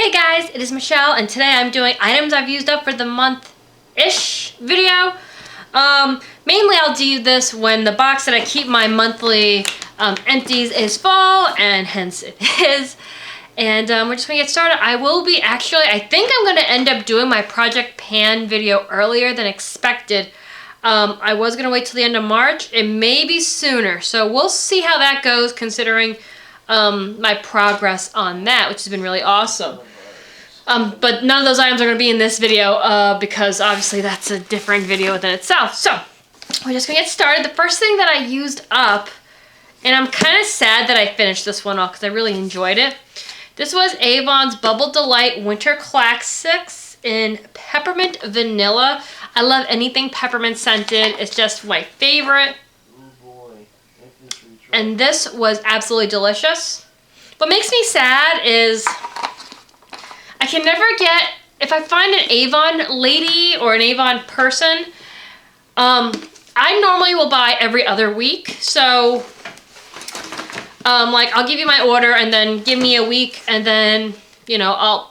Hey guys, it is Michelle, and today I'm doing items I've used up for the month-ish video. Mainly I'll do this when the box that I keep my monthly empties is full, and hence it is. And we're just gonna get started. I think I'm gonna end up doing my Project Pan video earlier than expected. I was gonna wait till the end of March. It may be sooner, so we'll see how that goes considering my progress on that, which has been really awesome. But none of those items are going to be in this video because obviously that's a different video within itself. So we're just going to get started. The first thing that I used up, and I'm kind of sad that I finished this one off because I really enjoyed it. This was Avon's Bubble Delight Winter Classics in Peppermint Vanilla. I love anything peppermint scented. It's just my favorite. And this was absolutely delicious. What makes me sad is I can never get, if I find an Avon lady or an Avon person, I normally will buy every other week. So, like, I'll give you my order and then give me a week and then, you know,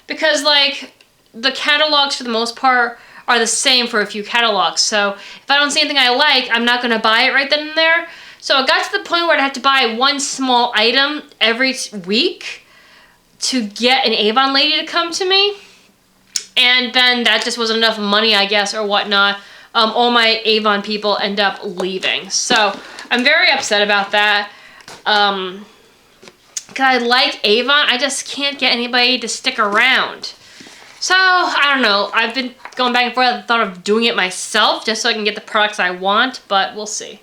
because, like, the catalogs for the most part are the same for a few catalogs. So, if I don't see anything I like, I'm not going to buy it right then and there. So it got to the point where I'd have to buy one small item every week to get an Avon lady to come to me. And then that just wasn't enough money, I guess, or whatnot. All my Avon people end up leaving. So I'm very upset about that. Because I like Avon, I just can't get anybody to stick around. So, I don't know. I've been going back and forth. I thought of doing it myself just so I can get the products I want, but we'll see.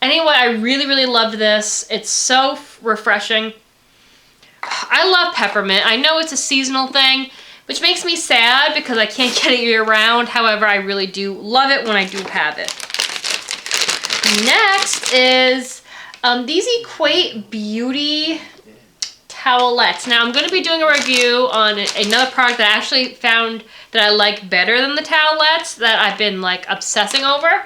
Anyway, I really loved this. It's so refreshing. I love peppermint. I know it's a seasonal thing, which makes me sad because I can't get it year-round. However, I really do love it when I do have it. Next is these Equate Beauty towelettes. Now, I'm going to be doing a review on another product that I actually found that I like better than the towelettes that I've been, like, obsessing over.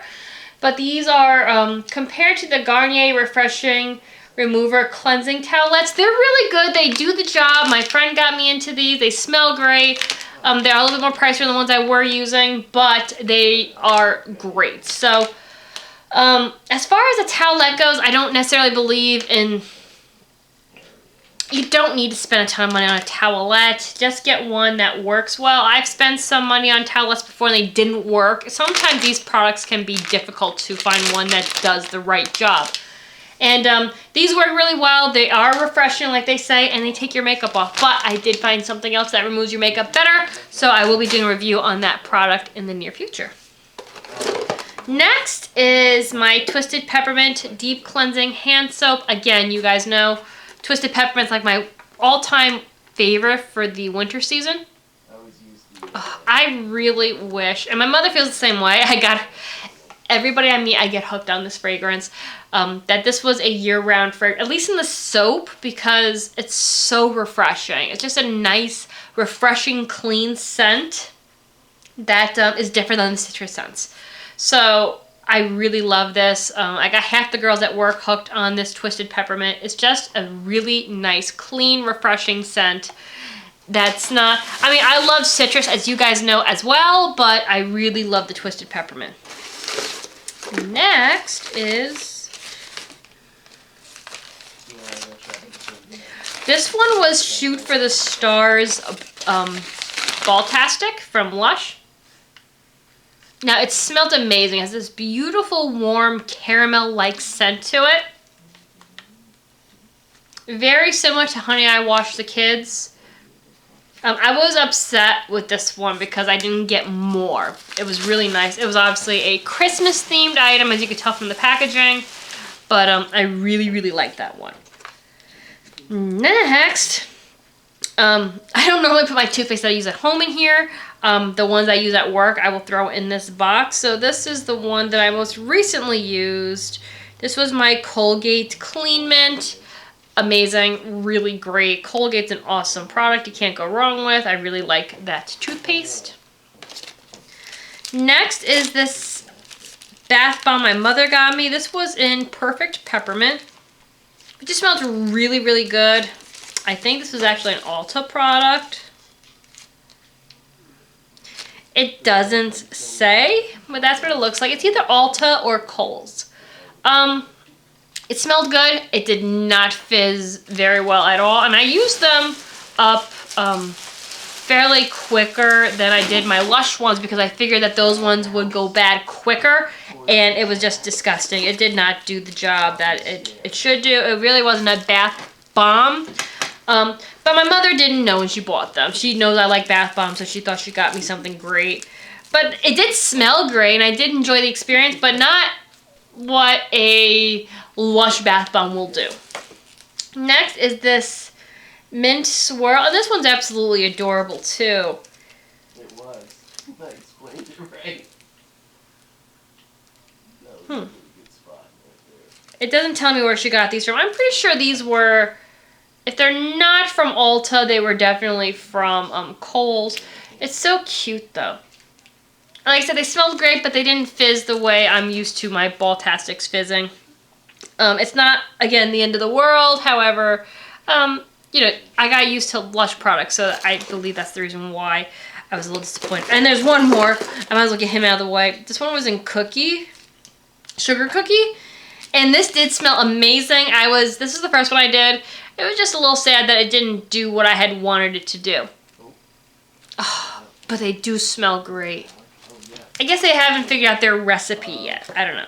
But these are, compared to the Garnier Refreshing Remover Cleansing Towelettes, they're really good. They do the job. My friend got me into these. They smell great. They're a little bit more pricier than the ones I were using, but they are great. So, as far as a towelette goes, I don't necessarily believe in... You don't need to spend a ton of money on a towelette. Just get one that works well. I've spent some money on towelettes before and they didn't work. Sometimes these products can be difficult to find one that does the right job. And these work really well. They are refreshing, like they say, and they take your makeup off. But I did find something else that removes your makeup better, so I will be doing a review on that product in the near future. Next is my Twisted Peppermint Deep Cleansing Hand Soap. Again, you guys know Twisted Peppermint's like my all-time favorite for the winter season. I really wish, and my mother feels the same way. Everybody I meet, I get hooked on this fragrance. That this was a year-round fragrance, at least in the soap, because it's so refreshing. It's just a nice, refreshing, clean scent that is different than the citrus scents. So I really love this. I got half the girls at work hooked on this Twisted Peppermint. It's just a really nice, clean, refreshing scent. That's not... I mean, I love citrus, as you guys know, as well, but I really love the Twisted Peppermint. Next is... This one was Shoot for the Stars Balltastic from Lush. Now, it smelled amazing. It has this beautiful, warm, caramel-like scent to it. Very similar to Honey, I Washed the Kids. I was upset with this one because I didn't get more. It was really nice. It was obviously a Christmas-themed item, as you could tell from the packaging. But I really liked that one. Next, I don't normally put my toothpaste that I use at home in here. The ones I use at work, I will throw in this box. So this is the one that I most recently used. This was my Colgate Clean Mint. Amazing, really great. Colgate's an awesome product you can't go wrong with. I really like that toothpaste. Next is this bath bomb my mother got me. This was in Perfect Peppermint. It just smells really good. I think this was actually an Ulta product. It doesn't say, but that's what it looks like. It's either Ulta or Kohl's. It smelled good. It did not fizz very well at all. And I used them up fairly quicker than I did my Lush ones because I figured that those ones would go bad quicker. And it was just disgusting. It did not do the job that it should do. It really wasn't a bath bomb. But my mother didn't know when she bought them. She knows I like bath bombs, so she thought she got me something great. But it did smell great, and I did enjoy the experience, but not what a Lush bath bomb will do. Next is this mint swirl. And this one's absolutely adorable, too. It was. I explained it right. That was a really good spot right there. It doesn't tell me where she got these from. I'm pretty sure these were, if they're not from Ulta, they were definitely from Kohl's. It's so cute, though. Like I said, they smelled great, but they didn't fizz the way I'm used to my Balltastics fizzing. It's not, again, the end of the world. However, you know, I got used to Lush products, so I believe that's the reason why I was a little disappointed. And there's one more. I might as well get him out of the way. This one was in sugar cookie. And this did smell amazing. This is the first one I did. It was just a little sad that it didn't do what I had wanted it to do. Oh, but they do smell great. I guess they haven't figured out their recipe yet. I don't know.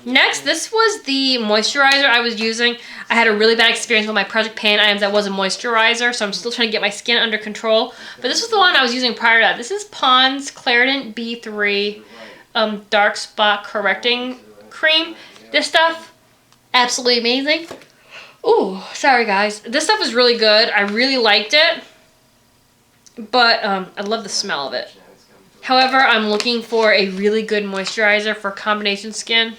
Next, this was the moisturizer I was using. I had a really bad experience with my Project Pan items that wasn't moisturizer, so I'm still trying to get my skin under control. But this was the one I was using prior to that. This is Pond's Claritin B3 Dark Spot Correcting Cream. This stuff, absolutely amazing. Ooh, sorry guys. This stuff is really good. I really liked it. But I love the smell of it. However, I'm looking for a really good moisturizer for combination skin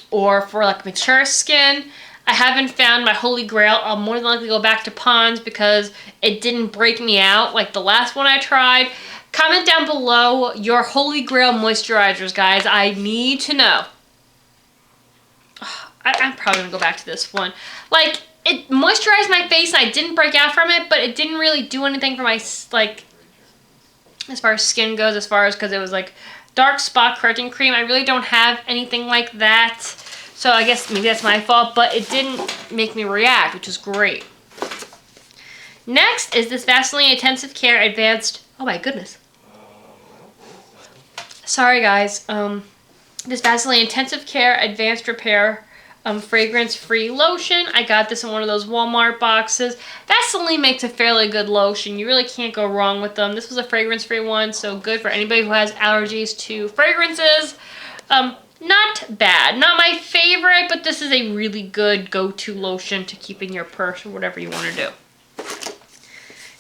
or for like mature skin. I haven't found my holy grail. I'll more than likely go back to Pond's because it didn't break me out like the last one I tried. Comment down below your holy grail moisturizers, guys. I need to know. I'm probably going to go back to this one. Like, it moisturized my face and I didn't break out from it, but it didn't really do anything for my, like, as far as skin goes, because it was like dark spot correcting cream. I really don't have anything like that. So I guess maybe that's my fault, but it didn't make me react, which is great. Next is this Vaseline Intensive Care Advanced, oh my goodness. Sorry guys. This Vaseline Intensive Care Advanced Repair fragrance-free lotion. I got this in one of those Walmart boxes. Vaseline makes a fairly good lotion. You really can't go wrong with them. This was a fragrance-free one, so good for anybody who has allergies to fragrances. Not bad. Not my favorite, but this is a really good go-to lotion to keep in your purse or whatever you want to do.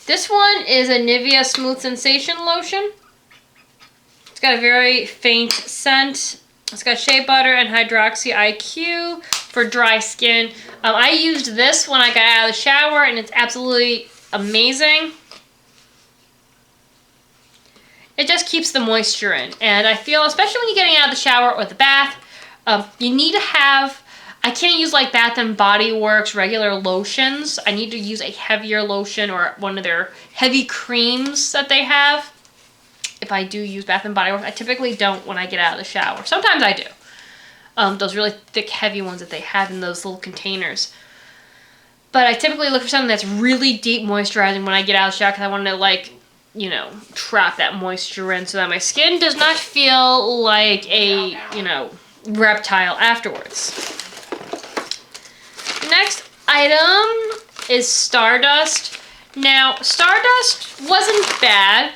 This one is a Nivea Smooth Sensation Lotion. It's got a very faint scent. It's got shea butter and hydroxy IQ for dry skin. I used this when I got out of the shower, and it's absolutely amazing. It just keeps the moisture in. And I feel, especially when you're getting out of the shower or the bath, you need to have, I can't use like Bath & Body Works regular lotions. I need to use a heavier lotion or one of their heavy creams that they have. If I do use Bath & Body Works, I typically don't when I get out of the shower. Sometimes I do. Those really thick, heavy ones that they have in those little containers. But I typically look for something that's really deep moisturizing when I get out of the shower because I want to, like, you know, trap that moisture in so that my skin does not feel like a, you know, reptile afterwards. Next item is Stardust. Now, Stardust wasn't bad.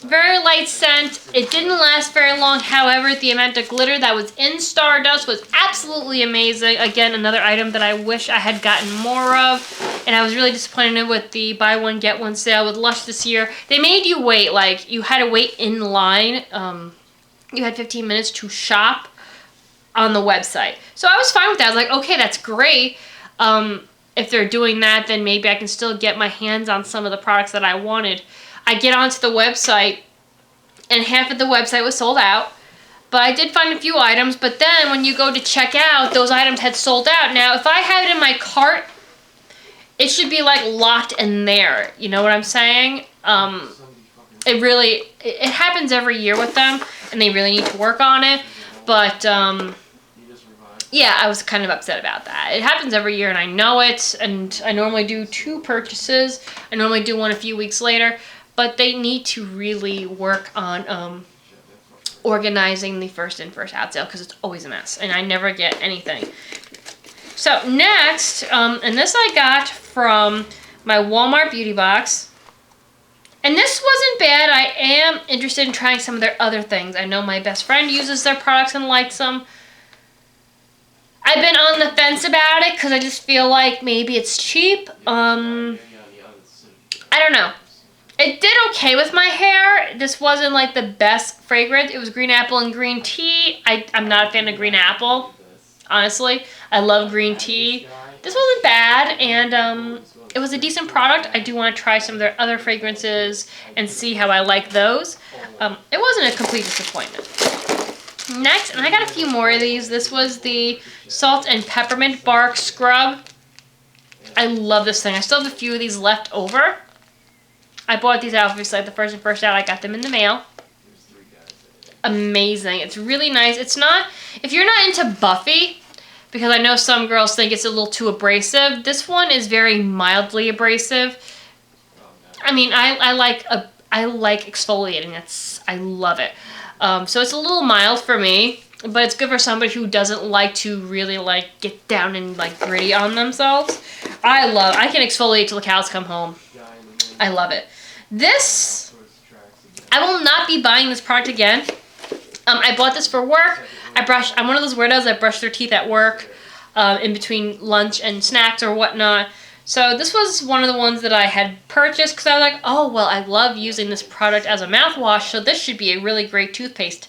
Very light scent. It didn't last very long. However, the amount of glitter that was in Stardust was absolutely amazing. Again, another item that I wish I had gotten more of. And I was really disappointed with the buy one, get one sale with Lush this year. They made you wait. Like, you had to wait in line. You had 15 minutes to shop on the website. So I was fine with that. I was like, okay, that's great. If they're doing that, then maybe I can still get my hands on some of the products that I wanted. I get onto the website, and half of the website was sold out. But I did find a few items, but then when you go to check out, those items had sold out. Now, if I had it in my cart, it should be like locked in there. You know what I'm saying? It happens every year with them, and they really need to work on it. But yeah, I was kind of upset about that. It happens every year, and I know it. And I normally do 2 purchases. I normally do one a few weeks later, but they need to really work on organizing the first in, first out sale, because it's always a mess, and I never get anything. So next, and this I got from my Walmart beauty box. And this wasn't bad. I am interested in trying some of their other things. I know my best friend uses their products and likes them. I've been on the fence about it because I just feel like maybe it's cheap. I don't know. It did okay with my hair. This wasn't like the best fragrance. It was green apple and green tea. I'm not a fan of green apple, honestly. I love green tea. This wasn't bad, and it was a decent product. I do want to try some of their other fragrances and see how I like those. It wasn't a complete disappointment. Next, and I got a few more of these. This was the Salt and Peppermint Bark Scrub. I love this thing. I still have a few of these left over. I bought these obviously like the first and first out. I got them in the mail. Amazing. It's really nice. It's not, if you're not into Buffy, because I know some girls think it's a little too abrasive, this one is very mildly abrasive. I mean, I like exfoliating. I love it. So it's a little mild for me, but it's good for somebody who doesn't like to really like get down and like gritty on themselves. I can exfoliate till the cows come home. I love it. This, I will not be buying this product again. I bought this for work. I'm one of those weirdos that brush their teeth at work, in between lunch and snacks or whatnot. So this was one of the ones that I had purchased because I was like, oh, well, I love using this product as a mouthwash, so this should be a really great toothpaste.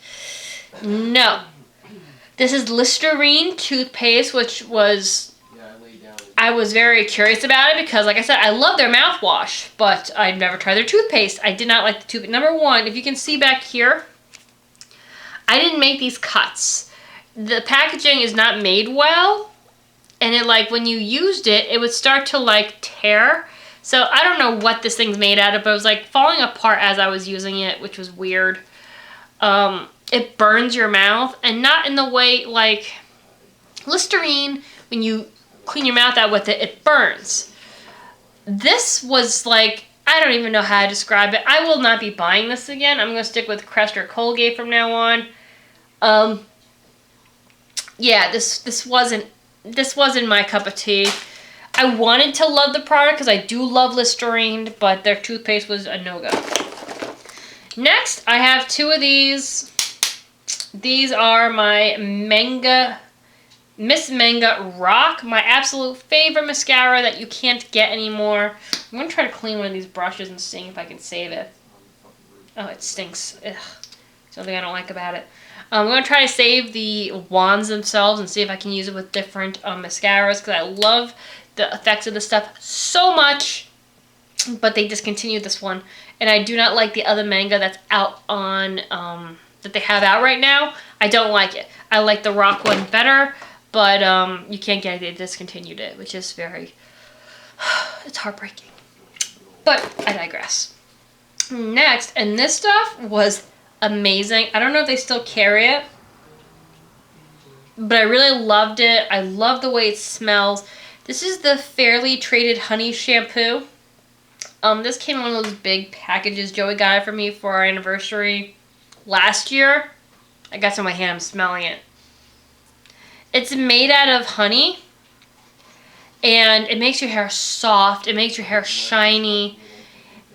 No. This is Listerine toothpaste, which was, I was very curious about it because, like I said, I love their mouthwash, but I've never tried their toothpaste. I did not like the toothpaste. Number one, if you can see back here, I didn't make these cuts. The packaging is not made well. And it, like, when you used it, it would start to, like, tear. So I don't know what this thing's made out of, but it was, like, falling apart as I was using it, which was weird. It burns your mouth, and not in the way, like, Listerine, when you clean your mouth out with it, it burns. This was, like, I don't even know how to describe it. I will not be buying this again. I'm going to stick with Crest or Colgate from now on. Yeah, this wasn't my cup of tea. I wanted to love the product because I do love Listerine, but their toothpaste was a no-go. Next, I have 2 of these. These are my Miss Manga Rock, my absolute favorite mascara that you can't get anymore. I'm going to try to clean one of these brushes and see if I can save it. Oh, it stinks. Ugh. Something I don't like about it. I'm going to try to save the wands themselves and see if I can use it with different mascaras because I love the effects of this stuff so much, but they discontinued this one. And I do not like the other manga that's out on, that they have out right now. I don't like it. I like the Rock one better, but you can't get it. They discontinued it, which is very, it's heartbreaking. But I digress. Next, and this stuff was amazing. I don't know if they still carry it, but I really loved it. I love the way it smells. This is the Fairly Traded Honey Shampoo. This came in one of those big packages. Joey got it for me for our anniversary last year. I got some in my hand. I'm smelling it. It's made out of honey, and it makes your hair soft. It makes your hair shiny.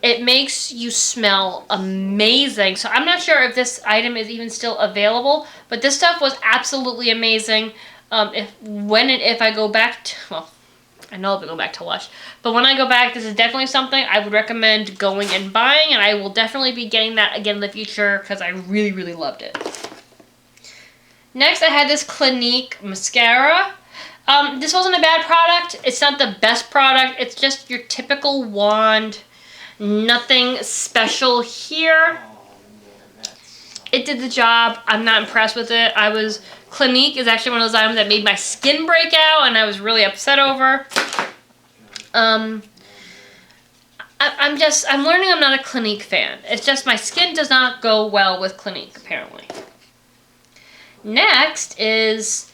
It makes you smell amazing. So I'm not sure if this item is even still available, but this stuff was absolutely amazing. If I go back to, well, I know I'll be going back to Lush, but when I go back, this is definitely something I would recommend going and buying, and I will definitely be getting that again in the future because I really, really loved it. Next, I had this Clinique mascara. This wasn't a bad product. It's not the best product. It's just your typical wand. Nothing special here. It did the job. I'm not impressed with it. Clinique is actually one of those items that made my skin break out, and I was really upset over. I'm learning I'm not a Clinique fan. It's just my skin does not go well with Clinique, apparently. Next is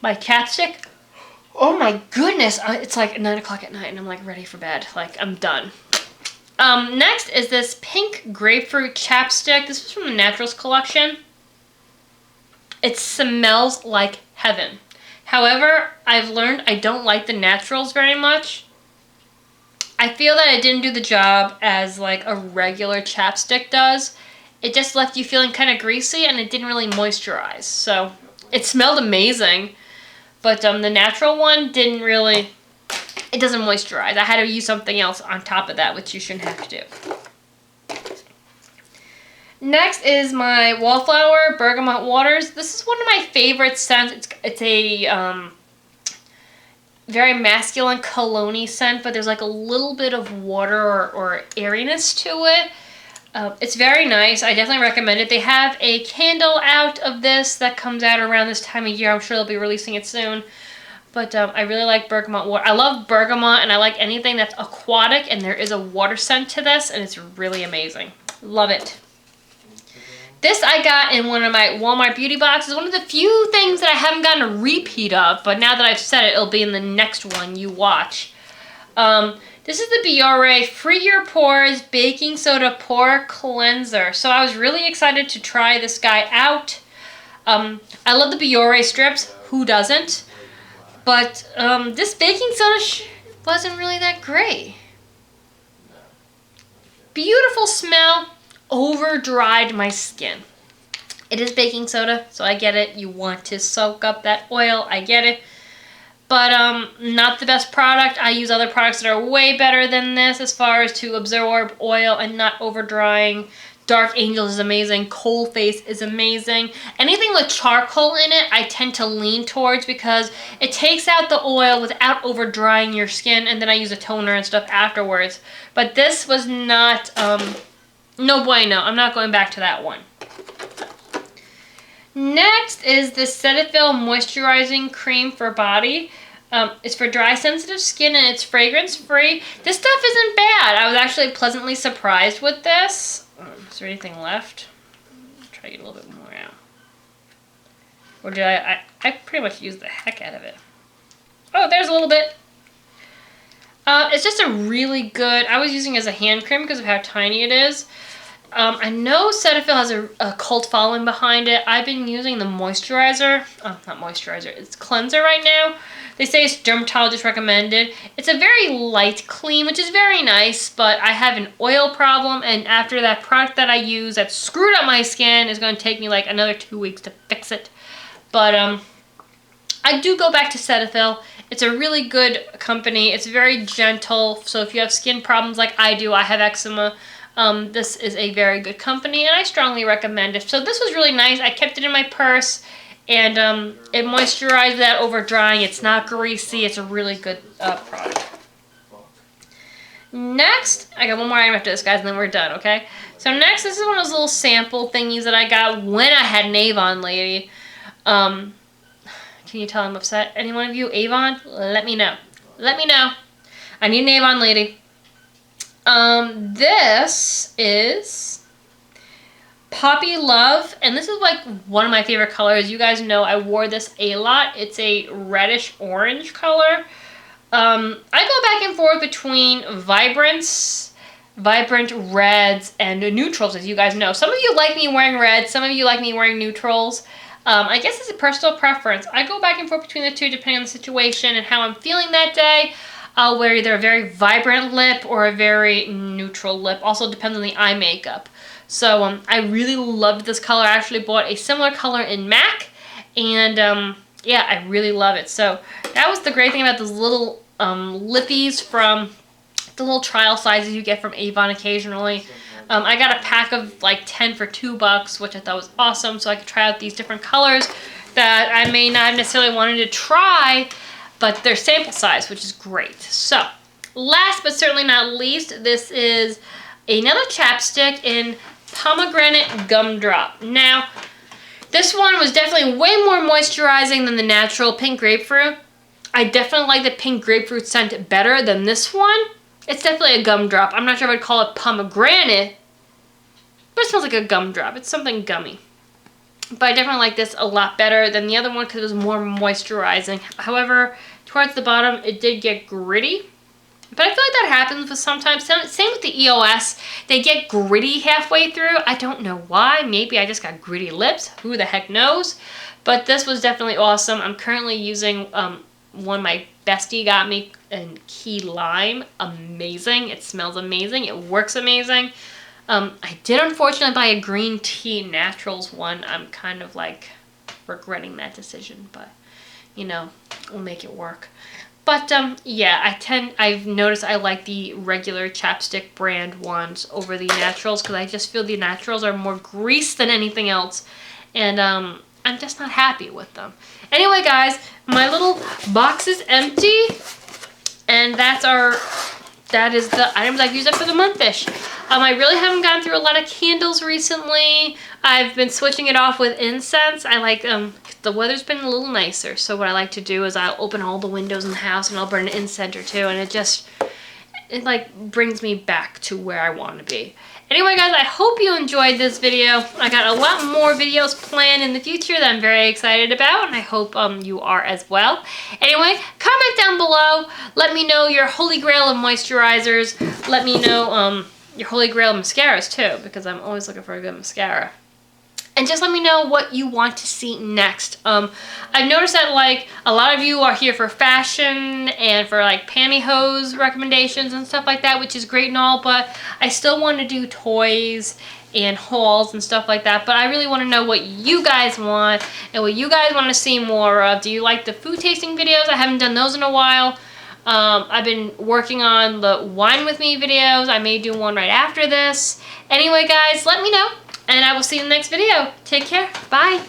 my chapstick. Oh my goodness, it's like 9 o'clock at night and I'm like ready for bed. Like, I'm done. Next is this pink grapefruit chapstick. This is from the Naturals collection. It smells like heaven. However, I've learned I don't like the Naturals very much. I feel that it didn't do the job as like a regular chapstick does. It just left you feeling kind of greasy and it didn't really moisturize. So it smelled amazing, but the natural one didn't really, it doesn't moisturize. I had to use something else on top of that, which you shouldn't have to do. Next is my Wallflower Bergamot Waters. This is one of my favorite scents. It's a very masculine cologne-y scent, but there's like a little bit of water or airiness to it. It's very nice. I definitely recommend it. They have a candle out of this that comes out around this time of year. I'm sure they'll be releasing it soon. But I really like bergamot water. I love bergamot and I like anything that's aquatic, and there is a water scent to this and it's really amazing. Love it. This I got in one of my Walmart beauty boxes. One of the few things that I haven't gotten a repeat of, but now that I've said it, it'll be in the next one you watch. This is the Biore Free Your Pores Baking Soda Pore Cleanser. So I was really excited to try this guy out. I love the Biore strips. Who doesn't? But this baking soda wasn't really that great. Beautiful smell. Over-dried my skin. It is baking soda, so I get it. You want to soak up that oil. I get it. But not the best product. I use other products that are way better than this as far as to absorb oil and not over-drying. Dark Angel is amazing. Cold Face is amazing. Anything with charcoal in it, I tend to lean towards because it takes out the oil without over-drying your skin, and then I use a toner and stuff afterwards. But this was not... no bueno. I'm not going back to that one. Next is the Cetaphil Moisturizing Cream for Body. It's for dry, sensitive skin, and it's fragrance-free. This stuff isn't bad. I was actually pleasantly surprised with this. Is there anything left? I'll try to get a little bit more out. Or did I pretty much used the heck out of it. Oh, there's a little bit. It's just a really good... I was using it as a hand cream because of how tiny it is. I know Cetaphil has a cult following behind it. I've been using the moisturizer. Not moisturizer. It's cleanser right now. They say it's dermatologist recommended. It's a very light clean, which is very nice, but I have an oil problem, and after that product that I use that screwed up my skin, is going to take me like another 2 weeks to fix it. But I do go back to Cetaphil. It's a really good company. It's very gentle, so if you have skin problems like I do, I have eczema, this is a very good company, and I strongly recommend it. So this was really nice. I kept it in my purse, and it moisturized without over drying. It's not greasy. It's a really good product. Next, I got one more item after this, guys, and then we're done, okay? So next, this is one of those little sample thingies that I got when I had an Avon lady. Can you tell I'm upset? Any one of you, Avon? Let me know. Let me know. I need an Avon lady. This is Poppy Love, and this is like one of my favorite colors. You guys know I wore this a lot. It's a reddish orange color. I go back and forth between vibrant reds and neutrals, as you guys know. Some of you like me wearing reds, some of you like me wearing neutrals. I guess it's a personal preference. I go back and forth between the two depending on the situation and how I'm feeling that day. I'll wear either a very vibrant lip or a very neutral lip. Also depends on the eye makeup. So I really loved this color. I actually bought a similar color in MAC, and yeah, I really love it. So that was the great thing about those little lippies from the little trial sizes you get from Avon occasionally. I got a pack of like 10 for $2, which I thought was awesome, so I could try out these different colors that I may not have necessarily wanted to try, but they're sample size, which is great. So, last but certainly not least, this is another chapstick in Pomegranate Gumdrop. Now, this one was definitely way more moisturizing than the natural Pink Grapefruit. I definitely like the pink grapefruit scent better than this one. It's definitely a gumdrop. I'm not sure if I'd call it pomegranate, but it smells like a gumdrop. It's something gummy. But I definitely like this a lot better than the other one because it was more moisturizing. However, towards the bottom, it did get gritty. But I feel like that happens with sometimes. Same with the EOS. They get gritty halfway through. I don't know why. Maybe I just got gritty lips. Who the heck knows? But this was definitely awesome. I'm currently using one my bestie got me in Key Lime. Amazing. It smells amazing. It works amazing. I did unfortunately buy a green tea naturals one. I'm kind of like regretting that decision, but you know, we'll make it work. But yeah, I've noticed I like the regular chapstick brand ones over the naturals because I just feel the naturals are more grease than anything else, and I'm just not happy with them. Anyway, guys, my little box is empty, and that is the items I've used up for the month-ish. I really haven't gone through a lot of candles recently. I've been switching it off with incense. I like, the weather's been a little nicer, so what I like to do is I'll open all the windows in the house and I'll burn an incense or two, and it like brings me back to where I want to be. Anyway, guys, I hope you enjoyed this video. I got a lot more videos planned in the future that I'm very excited about, and I hope you are as well. Anyway, comment down below. Let me know your holy grail of moisturizers. Let me know your holy grail of mascaras too, because I'm always looking for a good mascara. And just let me know what you want to see next. I've noticed that like a lot of you are here for fashion and for like pantyhose recommendations and stuff like that, which is great and all, but I still want to do toys and hauls and stuff like that. But I really want to know what you guys want and what you guys want to see more of. Do you like the food tasting videos? I haven't done those in a while. I've been working on the wine with me videos. I may do one right after this. Anyway, guys, let me know. And I will see you in the next video. Take care. Bye.